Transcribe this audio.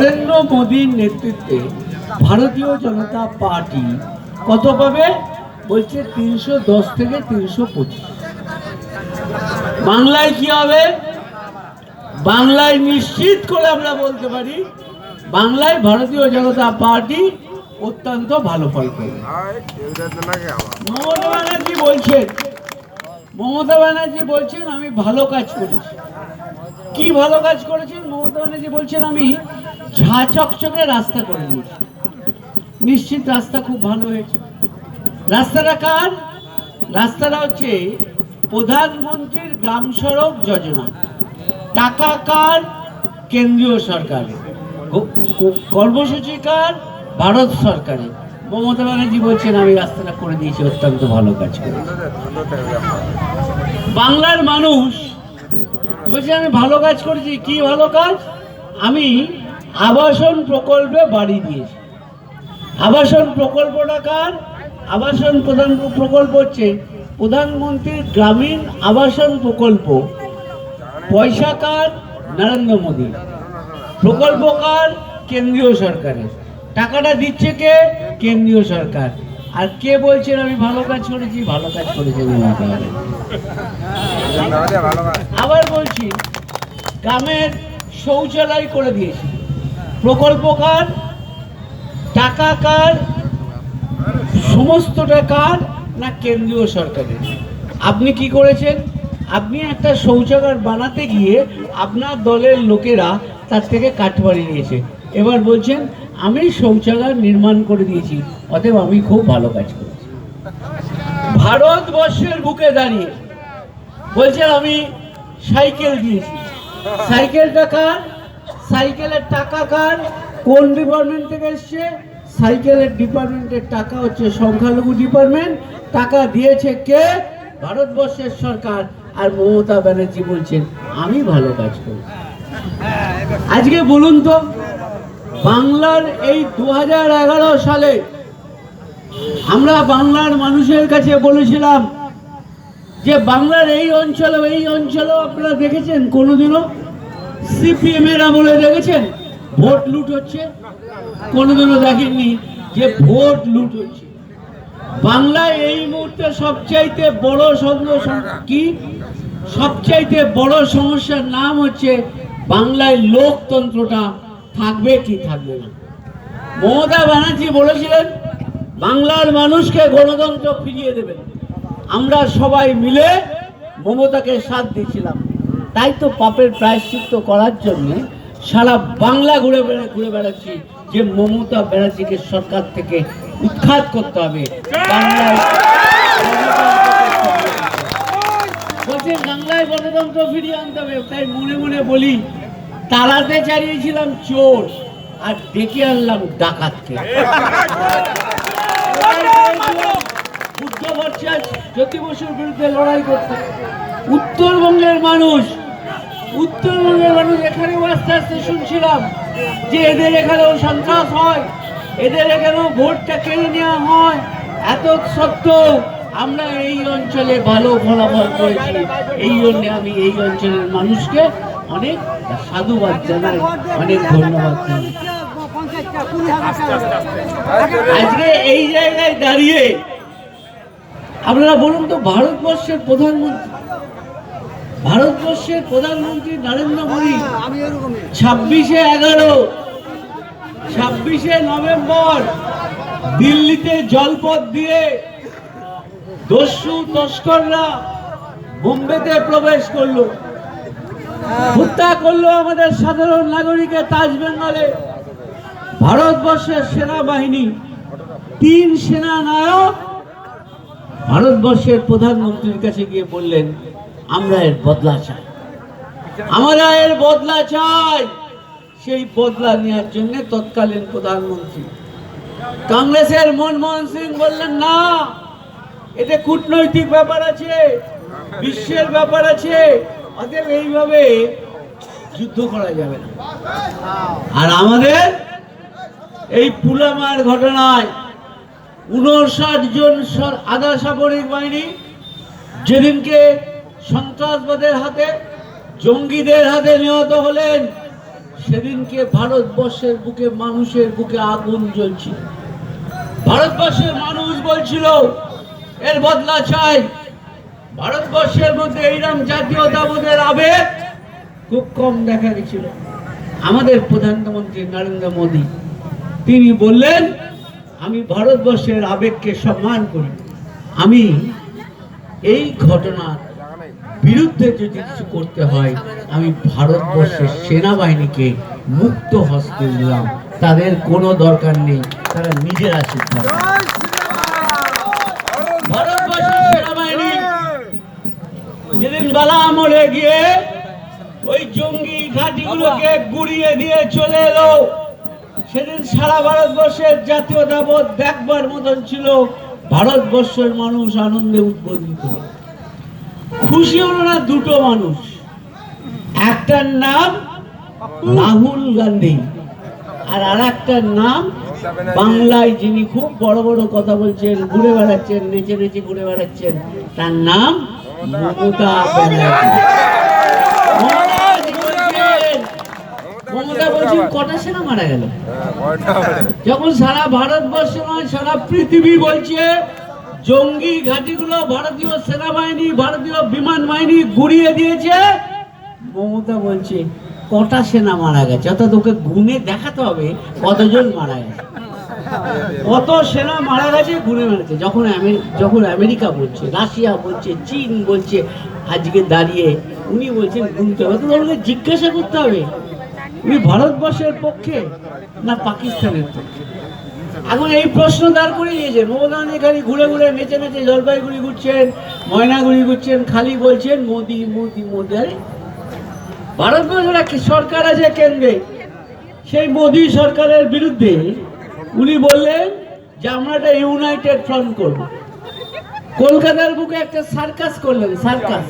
নরেন্দ্র মোদীর নেতৃত্বে ভারতীয় জনতা পার্টি কত পাবে বলছে 310 থেকে 325। বাংলায় কি হবে? বাংলায় নিশ্চিত করে আমরা বলতে পারি বাংলায় ভারতীয় জনতা পার্টি অত্যন্ত ভালো ফল করবে। মমতা ব্যানার্জি বলছেন আমি ভালো কাজ করেছি। কি ভালো কাজ করেছেন? মমতা ব্যানার্জি বলছেন আমি ঝা চকচকে রাস্তা করে দিয়েছি। নিশ্চিত রাস্তা খুব ভালো হয়েছে। রাস্তাটা কার? রাস্তাটা হচ্ছে প্রধানমন্ত্রীর গ্রাম সড়ক যোজনা। টাকা কার? কেন্দ্রীয় সরকারের। কর্মসূচি কার? ভারত সরকারের। মমতা ব্যানার্জি বলছেন আমি রাস্তাটা করে দিয়েছি, অত্যন্ত ভালো কাজ করেছি। বাংলার মানুষ বলছে আমি ভালো কাজ করেছি। কি ভালো কাজ? আমি আবাসন প্রকল্পে বাড়ি দিয়েছি। আবাসন প্রকল্পটা কার? আবাসন প্রধান প্রকল্প হচ্ছে প্রধানমন্ত্রীর গ্রামীণ আবাসন প্রকল্প। পয়সা কার? নরেন্দ্র মোদী। প্রকল্প কার? কেন্দ্রীয় সরকারের। টাকাটা দিচ্ছে কে? কেন্দ্রীয় সরকার। আর কে বলছেন আমি ভালো কাজ করেছি? ভালো কাজ করেছেন মমতা ব্যানার্জি। আবার বলছি গ্রামের শৌচালয় করে দিয়েছি। প্রকল্প কার? টাকা কার? সমস্তটা কার? না কেন্দ্রীয় সরকারের। আপনি কি করেছেন? আপনি একটা শৌচাগার বানাতে গিয়ে আপনার দলের লোকেরা তার থেকে কাঠবাড়ি নিয়েছে। এবার বলছেন আমি শৌচাগার নির্মাণ করে দিয়েছি, অতএব আমি খুব ভালো কাজ করেছি। ভারতবর্ষের বুকে দাঁড়িয়ে বলছেন আমি সাইকেল দিয়েছি। সাইকেলটা কার? সাইকেলের টাকা কার? কোন ডিপার্টমেন্ট থেকে এসছে? সাইকেলের ডিপার্টমেন্টের টাকা হচ্ছে সংখ্যালঘু ডিপার্টমেন্ট। টাকা দিয়েছে কে? ভারতবর্ষের সরকার। আর মমতা ব্যানার্জি বলছেন আমি ভালো কাজ করি। আজকে বলুন তো বাংলার এই 2011 সালে আমরা বাংলার মানুষের কাছে বলেছিলাম যে বাংলার এই অঞ্চলেও আপনারা দেখেছেন কোনোদিনও সিপিএম এর আমলে দেখেছেন ভোট লুট হচ্ছে? কোনোদিনও দেখেননি যে ভোট লুট হচ্ছে। বাংলায় এই মুহূর্তে সবচাইতে বড় কি? সবচাইতে বড় সমস্যার নাম হচ্ছে বাংলায় লোকতন্ত্রটা থাকবে কি থাকবে না। মমতা ব্যানার্জি বলেছিলেন বাংলার মানুষকে গণতন্ত্র ফিরিয়ে দেবেন। আমরা সবাই মিলে মমতাকে সাথ দিয়েছিলাম। তাই তো পাপের প্রায়শ্চিত্ত করার জন্য সারা বাংলা ঘুরে বেড়াচ্ছি যে মমতা ব্যানার্জিকে সরকার থেকে উৎখাত করতে হবে। বাংলায় গণতন্ত্র ফিরিয়ে আনতে হবে। তাই মনে মনে বলি তাড়াতে চালিয়েছিলাম চোর আর ডেকে আনলাম ডাকাতকে। বুদ্ধ ভট্টাচার্য জ্যোতি বসুর বিরুদ্ধে লড়াই করতে উত্তরবঙ্গের মানুষ এখানেও আস্তে আস্তে শুনছিলাম যে এদের এখানেও সন্ত্রাস হয়, এদের এখানেও ভোটটা কেড়ে নেওয়া হয়। এত সত্ত্বেও আমরা এই অঞ্চলে ভালো ফলাফল করেছি। এই জন্য আমি এই অঞ্চলের মানুষকে অনেক সাধুবাদ জানাই, অনেক ধন্যবাদ জানাই। আজকে এই জায়গায় দাঁড়িয়ে আপনারা বলুন তো ভারতবর্ষের প্রধানমন্ত্রী নরেন্দ্র মোদী 26শে নভেম্বর দিল্লিতে জলপথ দিয়ে দস্যু তস্কররা বোম্বেতে প্রবেশ করলো, হত্যা করলো আমাদের সাধারণ নাগরিকের তাজ বেঙ্গলে। ভারতবর্ষের সেনাবাহিনী 3 সেনানায়ক ভারতবর্ষের প্রধানমন্ত্রীর কাছে গিয়ে বললেন আমরা এর বদলা চাই। সেই বদলা নেওয়ার জন্য তৎকালীন প্রধানমন্ত্রী কংগ্রেসের মনমোহন সিং বললেন না, এতে কূটনৈতিক ব্যাপার আছে, বিশ্বের ব্যাপার আছে, অতএব এইভাবে যুদ্ধ করা যাবে না। আর আমাদের এই পুলওয়ামার ঘটনায় 59 জন আধা সামরিক বাহিনী যেদিনকে সন্ত্রাসবাদের হাতে, জঙ্গিদের হাতে নিহত হলেন, সেদিনকে ভারতবর্ষের বুকে, মানুষের বুকে আগুন জ্বলছিল। ভারতবর্ষের মানুষ বলছিল এর বদলা চাই। ভারতবর্ষের মধ্যে এইরকম জাতীয়তাবোধের আবেগ খুব কম দেখা গেছিল। আমাদের প্রধানমন্ত্রী নরেন্দ্র মোদী তিনি বললেন, আমি ভারতবর্ষের আবেগকে সম্মান করি, আমি এই ঘটনার বিরুদ্ধে যদি কিছু করতে হয় আমি ভারতবর্ষের সেনাবাহিনীকে মুক্ত হস্তে দিলাম, তাদের কোনো দরকার নেই, তারা নিজেরা সিদ্ধান্ত। ভারতবর্ষের সেনাবাহিনী যেদিন বালা আমলে গিয়ে ওই জঙ্গি ঘাঁটিগুলোকে গুড়িয়ে দিয়ে চলে এলো, সেদিন সারা ভারতবর্ষের জাতীয়তাবোধ দেখবার মতন ছিল। ভারতবর্ষের মানুষ আনন্দে উদ্বোধিত। খুশি হলো না দুটো মানুষ, একটার নাম রাহুল গান্ধী আর আরেকটার নাম বাংলায় যিনি খুব বড় বড় কথা বলছেন, ঘুরে বেড়াচ্ছেন, নেচে নেচে ঘুরে বেড়াচ্ছেন, তার নাম মমতা ব্যানার্জি। মমতা বলছেন কটা সেনা মারা গেল, যখন সারা ভারতবর্ষ নয় সারা পৃথিবী বলছে জঙ্গি ঘাঁটিগুলো ভারতীয় সেনাবাহিনী, ভারতীয় বিমান বাহিনী গুড়িয়ে দিয়েছে, মমতা বলছে কটা সেনা মারা গেছে, অর্থাৎ ওকে গুনে দেখাতে হবে কতজন মারা গেছে, কত সেনা মারা গেছে গুনে মেরেছে। যখন আমেরিকা বলছে, রাশিয়া বলছে, চীন বলছে, আজকে দাঁড়িয়ে উনি বলছেন গুনতে হবে, তো ওনাকে জিজ্ঞাসা করতে হবে উনি ভারতবর্ষের পক্ষে না পাকিস্তানের পক্ষে। এখন এই প্রশ্ন দাঁড় করে দিয়েছে। মমতা এখানে ঘুরে ঘুরে নেচে নেচে জলপাইগুড়ি ঘুরছেন, ময়নাগুড়ি ঘুরছেন, খালি বলছেন মোদি মোদি মোদি। আরে ভারতবর্ষের একটা সরকার আছে কেন্দ্রে, সেই মোদি সরকারের বিরুদ্ধে উনি বললেন যে আমরা একটা ইউনাইটেড ফ্রন্ট করব। কলকাতার বুকে একটা সার্কাস করলেন, সার্কাস।